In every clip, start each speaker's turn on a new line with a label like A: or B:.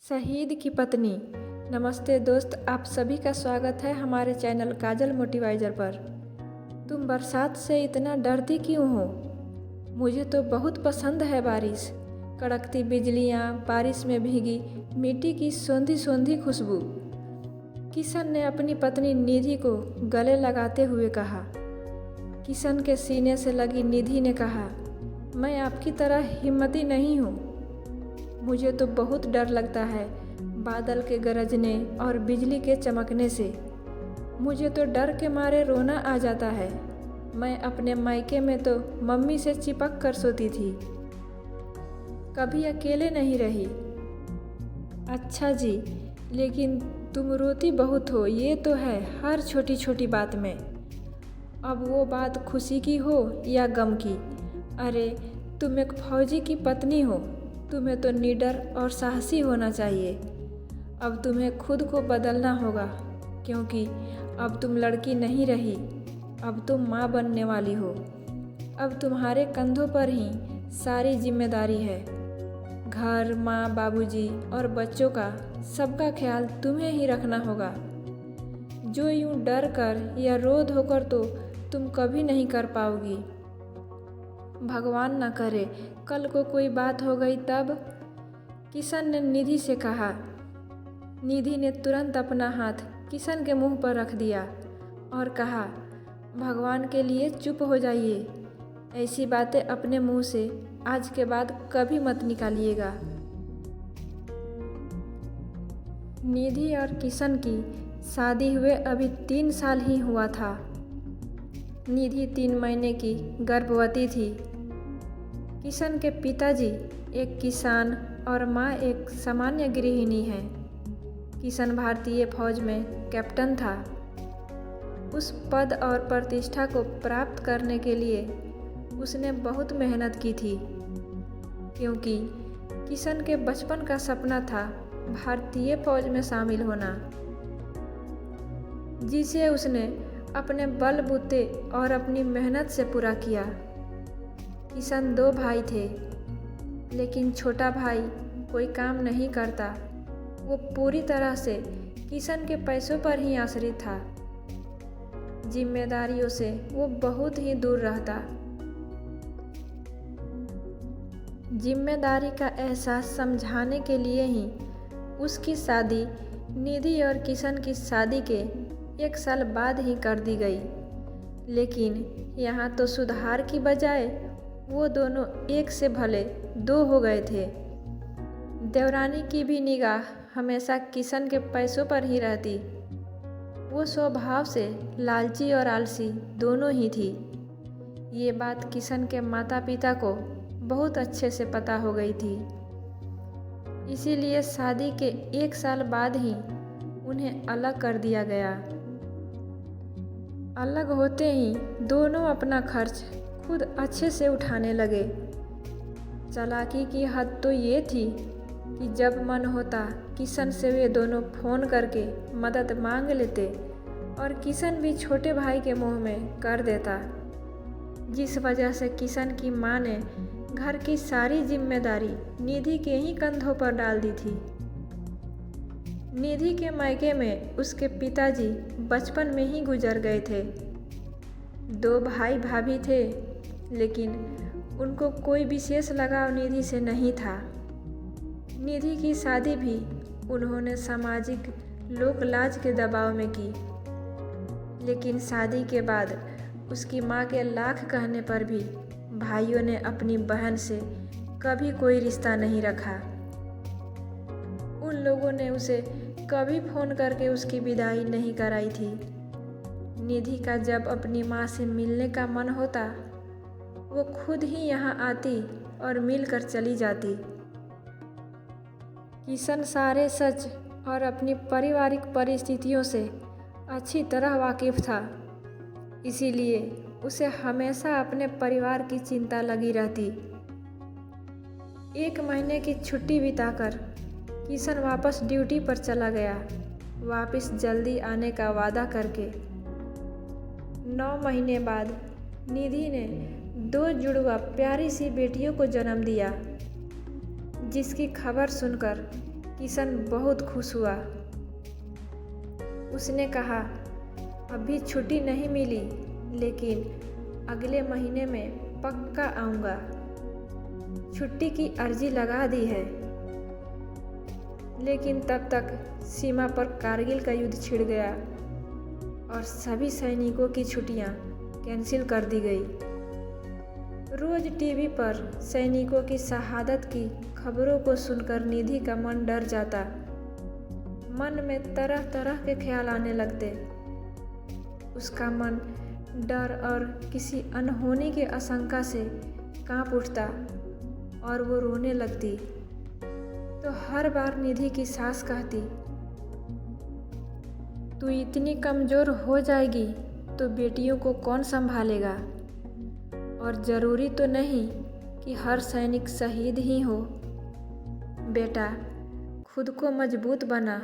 A: शहीद की पत्नी। नमस्ते दोस्त, आप सभी का स्वागत है हमारे चैनल काजल मोटिवाइजर पर। तुम बरसात से इतना डरती क्यों हो? मुझे तो बहुत पसंद है बारिश, कड़कती बिजलियाँ, बारिश में भीगी मिट्टी की सोंधी सोंधी खुशबू। किशन ने अपनी पत्नी निधि को गले लगाते हुए कहा। किशन के सीने से लगी निधि ने कहा, मैं आपकी तरह हिम्मती नहीं हूँ। मुझे तो बहुत डर लगता है बादल के गरजने और बिजली के चमकने से। मुझे तो डर के मारे रोना आ जाता है। मैं अपने मायके में तो मम्मी से चिपक कर सोती थी, कभी अकेले नहीं रही। अच्छा जी, लेकिन तुम रोती बहुत हो, ये तो है, हर छोटी छोटी बात में। अब वो बात खुशी की हो या गम की। अरे, तुम एक फौजी की पत्नी हो, तुम्हें तो निडर और साहसी होना चाहिए। अब तुम्हें खुद को बदलना होगा, क्योंकि अब तुम लड़की नहीं रही, अब तुम माँ बनने वाली हो। अब तुम्हारे कंधों पर ही सारी जिम्मेदारी है। घर, माँ, बाबूजी और बच्चों का सबका ख्याल तुम्हें ही रखना होगा, जो यूँ डर कर या रो धोकर तो तुम कभी नहीं कर पाओगी। भगवान न करे कल को कोई बात हो गई तब। किशन ने निधि से कहा। निधि ने तुरंत अपना हाथ किशन के मुंह पर रख दिया और कहा, भगवान के लिए चुप हो जाइए। ऐसी बातें अपने मुंह से आज के बाद कभी मत निकालिएगा। निधि और किशन की शादी हुए अभी 3 साल ही हुआ था। निधि 3 महीने की गर्भवती थी। किशन के पिताजी एक किसान और माँ एक सामान्य गृहिणी हैं। किशन भारतीय फौज में कैप्टन था। उस पद और प्रतिष्ठा को प्राप्त करने के लिए उसने बहुत मेहनत की थी, क्योंकि किशन के बचपन का सपना था भारतीय फौज में शामिल होना, जिसे उसने अपने बलबूते और अपनी मेहनत से पूरा किया। किशन 2 भाई थे, लेकिन छोटा भाई कोई काम नहीं करता। वो पूरी तरह से किशन के पैसों पर ही आश्रित था। जिम्मेदारियों से वो बहुत ही दूर रहता। जिम्मेदारी का एहसास समझाने के लिए ही उसकी शादी निधि और किशन की शादी के 1 साल बाद ही कर दी गई। लेकिन यहाँ तो सुधार की बजाय वो दोनों एक से भले 2 हो गए थे। देवरानी की भी निगाह हमेशा किशन के पैसों पर ही रहती। वो स्वभाव से लालची और आलसी दोनों ही थी। ये बात किशन के माता पिता को बहुत अच्छे से पता हो गई थी। इसीलिए शादी के 1 साल बाद ही उन्हें अलग कर दिया गया। अलग होते ही दोनों अपना खर्च खुद अच्छे से उठाने लगे। चालाकी की हद तो ये थी कि जब मन होता किशन से वे दोनों फ़ोन करके मदद मांग लेते और किशन भी छोटे भाई के मुंह में कर देता, जिस वजह से किशन की माँ ने घर की सारी जिम्मेदारी निधि के ही कंधों पर डाल दी थी। निधि के मायके में उसके पिताजी बचपन में ही गुजर गए थे। 2 भाई भाभी थे, लेकिन उनको कोई विशेष लगाव निधि से नहीं था। निधि की शादी भी उन्होंने सामाजिक लोक लाज के दबाव में की। लेकिन शादी के बाद उसकी माँ के लाख कहने पर भी भाइयों ने अपनी बहन से कभी कोई रिश्ता नहीं रखा। उन लोगों ने उसे कभी फ़ोन करके उसकी विदाई नहीं कराई थी। निधि का जब अपनी माँ से मिलने का मन होता, वो खुद ही यहाँ आती और मिलकर चली जाती। किशन सारे सच और अपनी पारिवारिक परिस्थितियों से अच्छी तरह वाकिफ था, इसीलिए उसे हमेशा अपने परिवार की चिंता लगी रहती। 1 महीने की छुट्टी बिताकर किशन वापस ड्यूटी पर चला गया, वापस जल्दी आने का वादा करके। 9 महीने बाद निधि ने 2 जुड़वा प्यारी सी बेटियों को जन्म दिया, जिसकी खबर सुनकर किशन बहुत खुश हुआ। उसने कहा, अभी छुट्टी नहीं मिली, लेकिन अगले महीने में पक्का आऊँगा। छुट्टी की अर्जी लगा दी है। लेकिन तब तक सीमा पर कारगिल का युद्ध छिड़ गया और सभी सैनिकों की छुट्टियां कैंसिल कर दी गई। रोज टीवी पर सैनिकों की शहादत की खबरों को सुनकर निधि का मन डर जाता। मन में तरह तरह के ख्याल आने लगते। उसका मन डर और किसी अनहोनी की आशंका से कांप उठता और वो रोने लगती। तो हर बार निधि की सास कहती, तू इतनी कमज़ोर हो जाएगी तो बेटियों को कौन संभालेगा? और ज़रूरी तो नहीं कि हर सैनिक शहीद ही हो। बेटा, खुद को मजबूत बना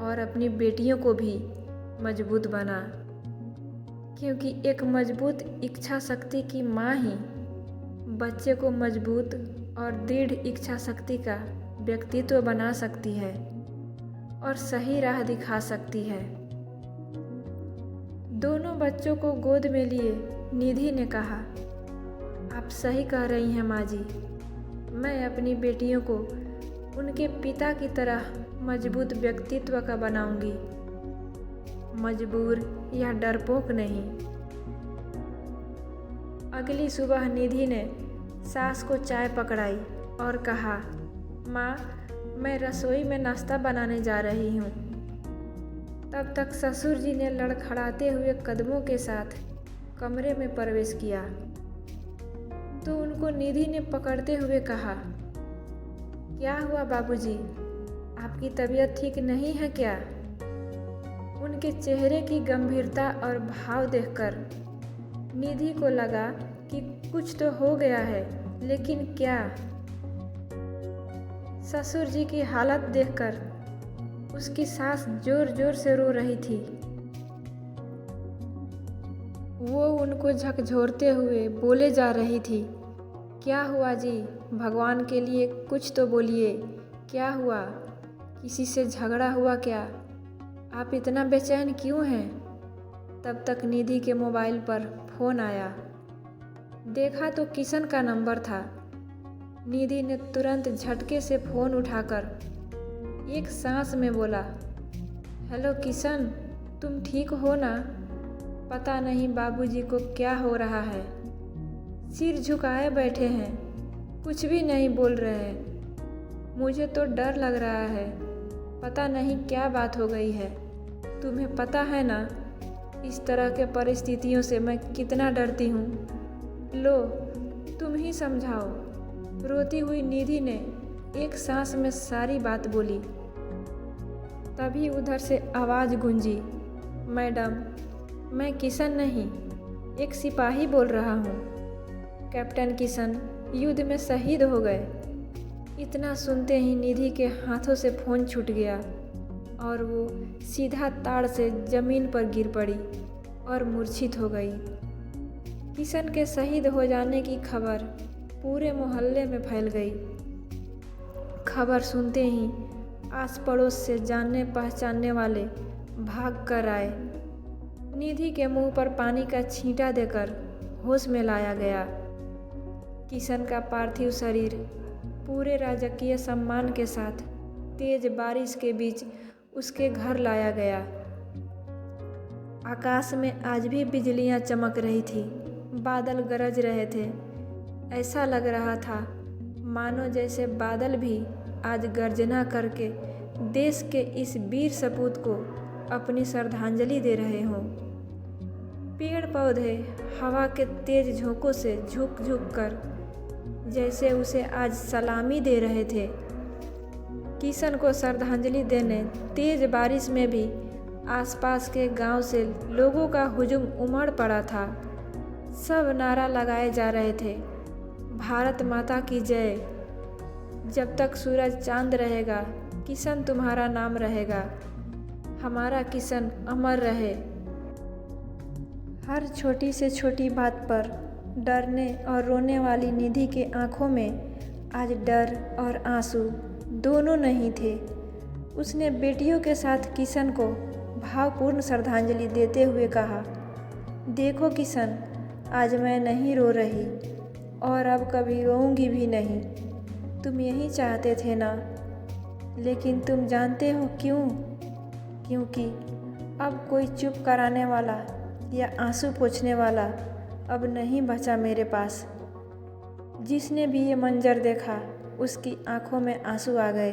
A: और अपनी बेटियों को भी मजबूत बना, क्योंकि एक मजबूत इच्छा शक्ति की माँ ही बच्चे को मजबूत और दृढ़ इच्छा शक्ति का व्यक्तित्व बना सकती है और सही राह दिखा सकती है। दोनों बच्चों को गोद में लिए निधि ने कहा, आप सही कह रही हैं माँ जी। मैं अपनी बेटियों को उनके पिता की तरह मजबूत व्यक्तित्व का बनाऊंगी, मजबूर या डरपोक नहीं। अगली सुबह निधि ने सास को चाय पकड़ाई और कहा, माँ, मैं रसोई में नाश्ता बनाने जा रही हूँ। तब तक ससुर जी ने लड़खड़ाते हुए कदमों के साथ कमरे में प्रवेश किया तो उनको निधि ने पकड़ते हुए कहा, क्या हुआ बाबूजी, आपकी तबीयत ठीक नहीं है क्या? उनके चेहरे की गंभीरता और भाव देखकर निधि को लगा कि कुछ तो हो गया है, लेकिन क्या? ससुर जी की हालत देखकर उसकी सास जोर जोर से रो रही थी। वो उनको झकझोरते हुए बोले जा रही थी, क्या हुआ जी? भगवान के लिए कुछ तो बोलिए, क्या हुआ? किसी से झगड़ा हुआ क्या? आप इतना बेचैन क्यों हैं? तब तक निधि के मोबाइल पर फ़ोन आया। देखा तो किशन का नंबर था। निधि ने तुरंत झटके से फ़ोन उठाकर एक सांस में बोला, हेलो किशन, तुम ठीक हो ना? पता नहीं बाबूजी को क्या हो रहा है। सिर झुकाए बैठे हैं, कुछ भी नहीं बोल रहे हैं। मुझे तो डर लग रहा है, पता नहीं क्या बात हो गई है। तुम्हें पता है ना, इस तरह के परिस्थितियों से मैं कितना डरती हूँ। लो, तुम ही समझाओ। रोती हुई निधि ने एक सांस में सारी बात बोली। तभी उधर से आवाज़ गूंजी, मैडम, मैं किशन नहीं, एक सिपाही बोल रहा हूँ। कैप्टन किशन युद्ध में शहीद हो गए। इतना सुनते ही निधि के हाथों से फ़ोन छूट गया और वो सीधा ताड़ से ज़मीन पर गिर पड़ी और मूर्छित हो गई। किशन के शहीद हो जाने की खबर पूरे मोहल्ले में फैल गई। खबर सुनते ही आस पड़ोस से जानने पहचानने वाले भाग कर आए। निधि के मुंह पर पानी का छींटा देकर होश में लाया गया। किशन का पार्थिव शरीर पूरे राजकीय सम्मान के साथ तेज बारिश के बीच उसके घर लाया गया। आकाश में आज भी बिजलियां चमक रही थी, बादल गरज रहे थे। ऐसा लग रहा था मानो जैसे बादल भी आज गर्जना करके देश के इस वीर सपूत को अपनी श्रद्धांजलि दे रहे हों। पेड़ पौधे हवा के तेज झोंकों से झुक झुक कर जैसे उसे आज सलामी दे रहे थे। किशन को श्रद्धांजलि देने तेज बारिश में भी आसपास के गांव से लोगों का हुजूम उमड़ पड़ा था। सब नारा लगाए जा रहे थे, भारत माता की जय। जब तक सूरज चांद रहेगा, किशन तुम्हारा नाम रहेगा। हमारा किशन अमर रहे। हर छोटी से छोटी बात पर डरने और रोने वाली निधि के आंखों में आज डर और आंसू दोनों नहीं थे। उसने बेटियों के साथ किशन को भावपूर्ण श्रद्धांजलि देते हुए कहा, देखो किशन, आज मैं नहीं रो रही और अब कभी रोऊंगी भी नहीं। तुम यही चाहते थे ना, लेकिन तुम जानते हो क्यों? क्योंकि अब कोई चुप कराने वाला या आंसू पोंछने वाला अब नहीं बचा मेरे पास। जिसने भी ये मंजर देखा उसकी आंखों में आंसू आ गए।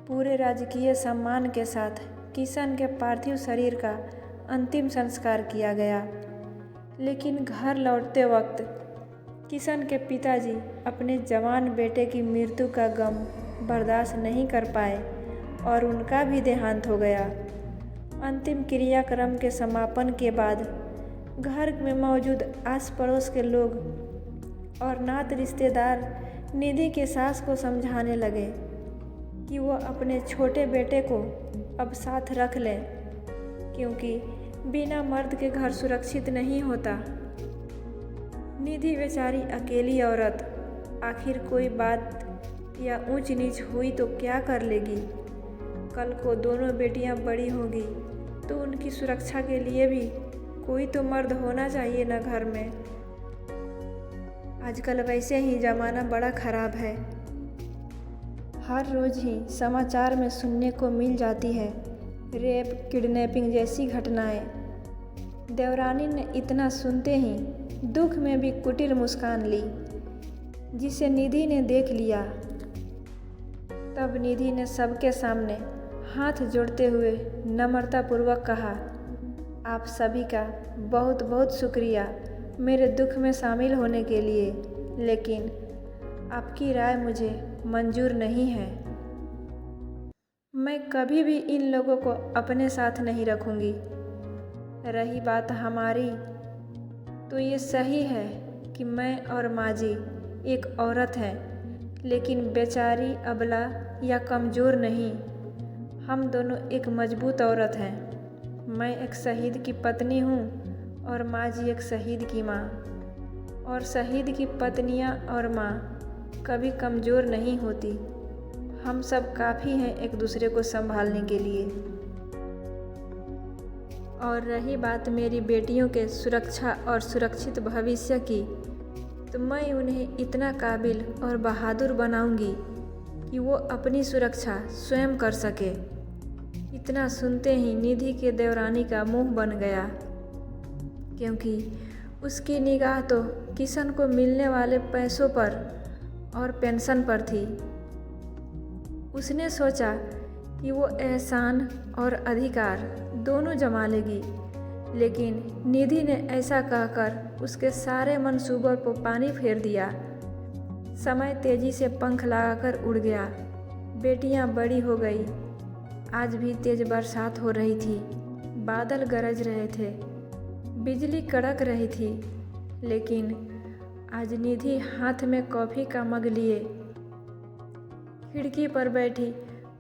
A: पूरे राजकीय सम्मान के साथ किशन के पार्थिव शरीर का अंतिम संस्कार किया गया। लेकिन घर लौटते वक्त किशन के पिताजी अपने जवान बेटे की मृत्यु का गम बर्दाश्त नहीं कर पाए और उनका भी देहांत हो गया। अंतिम क्रियाक्रम के समापन के बाद घर में मौजूद आस पड़ोस के लोग और नात रिश्तेदार निधि के सास को समझाने लगे कि वो अपने छोटे बेटे को अब साथ रख लें, क्योंकि बिना मर्द के घर सुरक्षित नहीं होता। निधि बेचारी अकेली औरत आखिर कोई बात या ऊंच नीच हुई तो क्या कर लेगी। कल को दोनों बेटियां बड़ी होंगी तो उनकी सुरक्षा के लिए भी कोई तो मर्द होना चाहिए ना घर में। आजकल वैसे ही ज़माना बड़ा ख़राब है। हर रोज़ ही समाचार में सुनने को मिल जाती है रेप, किडनैपिंग जैसी घटनाएं। देवरानी ने इतना सुनते ही दुख में भी कुटिल मुस्कान ली, जिसे निधि ने देख लिया। तब निधि ने सबके सामने हाथ जोड़ते हुए नम्रतापूर्वक कहा, आप सभी का बहुत बहुत शुक्रिया मेरे दुख में शामिल होने के लिए, लेकिन आपकी राय मुझे मंजूर नहीं है। मैं कभी भी इन लोगों को अपने साथ नहीं रखूंगी। रही बात हमारी, तो ये सही है कि मैं और माजी एक औरत हैं, लेकिन बेचारी अबला या कमज़ोर नहीं। हम दोनों एक मजबूत औरत हैं। मैं एक शहीद की पत्नी हूँ और माजी एक शहीद की माँ। और शहीद की पत्नियाँ और माँ कभी कमज़ोर नहीं होती। हम सब काफ़ी हैं एक दूसरे को संभालने के लिए। और रही बात मेरी बेटियों के सुरक्षा और सुरक्षित भविष्य की, तो मैं उन्हें इतना काबिल और बहादुर बनाऊंगी कि वो अपनी सुरक्षा स्वयं कर सके। इतना सुनते ही निधि के देवरानी का मुंह बन गया, क्योंकि उसकी निगाह तो किशन को मिलने वाले पैसों पर और पेंशन पर थी। उसने सोचा कि वो एहसान और अधिकार दोनों जमा लेगी, लेकिन निधि ने ऐसा कहकर उसके सारे मंसूबों पर पानी फेर दिया। समय तेजी से पंख लगाकर उड़ गया। बेटियां बड़ी हो गई। आज भी तेज बरसात हो रही थी, बादल गरज रहे थे, बिजली कड़क रही थी, लेकिन आज निधि हाथ में कॉफ़ी का मग लिए खिड़की पर बैठी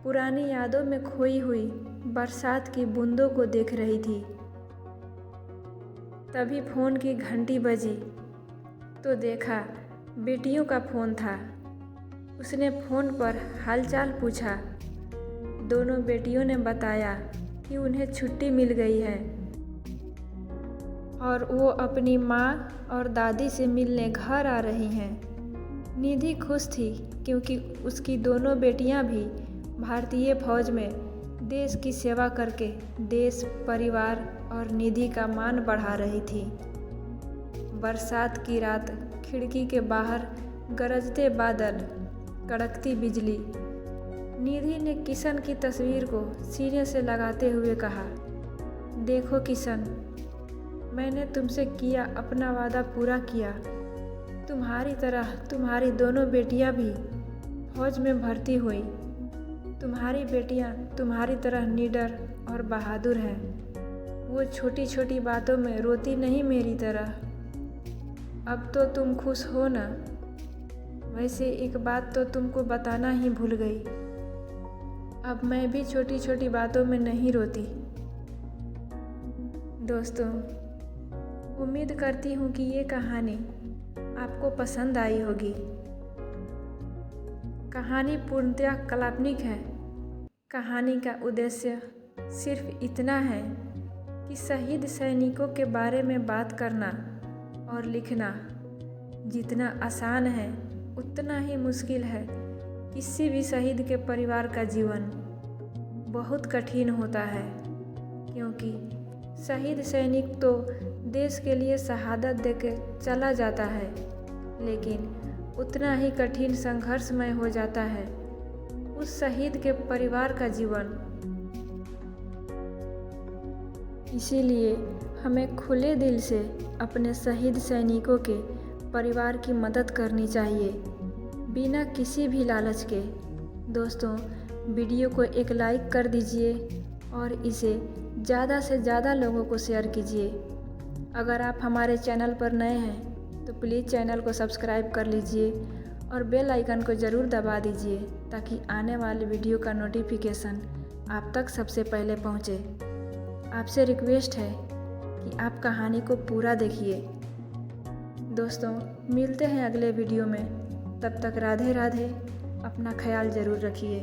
A: पुरानी यादों में खोई हुई बरसात की बूंदों को देख रही थी। तभी फ़ोन की घंटी बजी तो देखा बेटियों का फ़ोन था। उसने फ़ोन पर हालचाल पूछा। दोनों बेटियों ने बताया कि उन्हें छुट्टी मिल गई है और वो अपनी माँ और दादी से मिलने घर आ रही हैं। निधि खुश थी, क्योंकि उसकी दोनों बेटियां भी भारतीय फौज में देश की सेवा करके देश, परिवार और निधि का मान बढ़ा रही थी। बरसात की रात, खिड़की के बाहर गरजते बादल, कड़कती बिजली। निधि ने किशन की तस्वीर को सीने से लगाते हुए कहा, देखो किशन, मैंने तुमसे किया अपना वादा पूरा किया। तुम्हारी तरह तुम्हारी दोनों बेटियां भी फौज में भर्ती हुई। तुम्हारी बेटियां तुम्हारी तरह निडर और बहादुर हैं। वो छोटी छोटी बातों में रोती नहीं मेरी तरह। अब तो तुम खुश हो ना? वैसे एक बात तो तुमको बताना ही भूल गई। अब मैं भी छोटी छोटी बातों में नहीं रोती। दोस्तों, उम्मीद करती हूँ कि ये कहानी आपको पसंद आई होगी। कहानी पूर्णतः काल्पनिक है, कहानी का उद्देश्य सिर्फ इतना है कि शहीद सैनिकों के बारे में बात करना और लिखना जितना आसान है उतना ही मुश्किल है। किसी भी शहीद के परिवार का जीवन बहुत कठिन होता है, क्योंकि शहीद सैनिक तो देश के लिए शहादत देके चला जाता है, लेकिन उतना ही कठिन संघर्षमय हो जाता है उस शहीद के परिवार का जीवन। इसीलिए हमें खुले दिल से अपने शहीद सैनिकों के परिवार की मदद करनी चाहिए, बिना किसी भी लालच के। दोस्तों, वीडियो को एक लाइक कर दीजिए और इसे ज़्यादा से ज़्यादा लोगों को शेयर कीजिए। अगर आप हमारे चैनल पर नए हैं तो प्लीज़ चैनल को सब्सक्राइब कर लीजिए और बेल आइकन को ज़रूर दबा दीजिए, ताकि आने वाले वीडियो का नोटिफिकेशन आप तक सबसे पहले पहुंचे। आपसे रिक्वेस्ट है कि आप कहानी को पूरा देखिए। दोस्तों, मिलते हैं अगले वीडियो में। तब तक राधे राधे। अपना ख्याल ज़रूर रखिए।